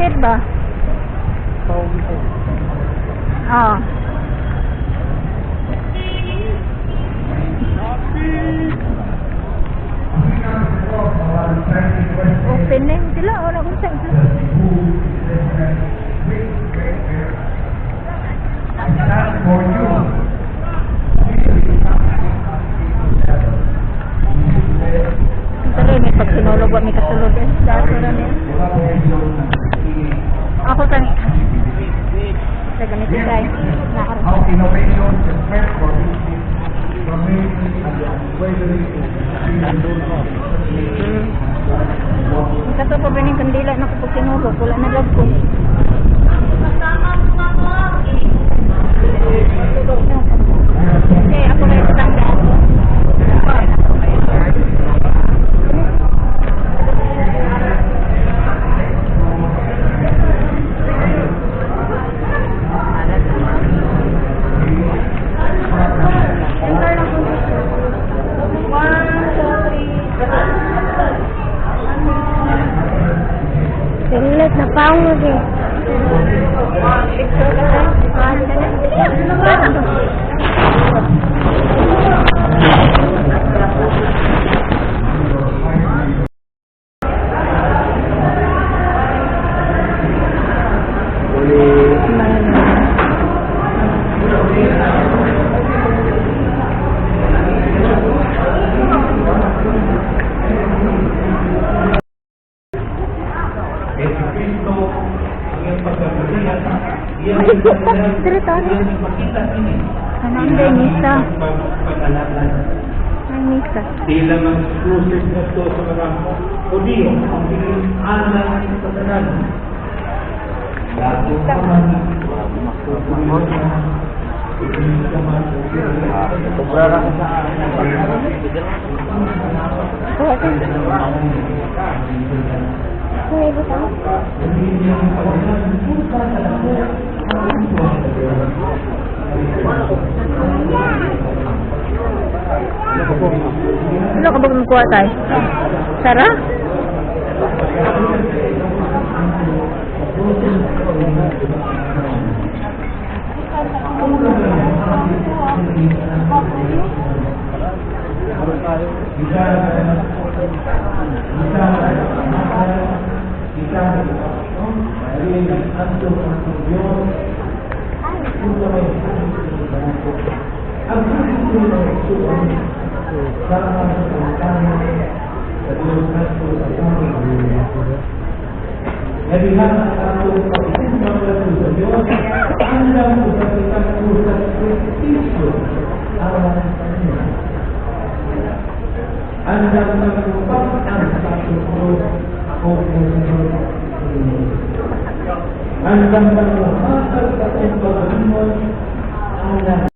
Bakit ba? Ah. Open na yun sila. Wala kong saan sila. Tuloy, may pag sinulog, may kasulog eh. Dato na niya. Ako kani. Sa ganito tayo. How innovation can transform community and the unwavering Kato pa ba ng kandila na kapag sinulog? Wala na log ko. Okay, ako na yung tangga. Pilit na pangod eh. Anong misa? Ang misa. Tila ng exclusive na ito sa mga Hudiyo, ang pinag-anak sa kasalanan. Lahat sa mga Ano ka ba kumukuha tayo? Sara? Anda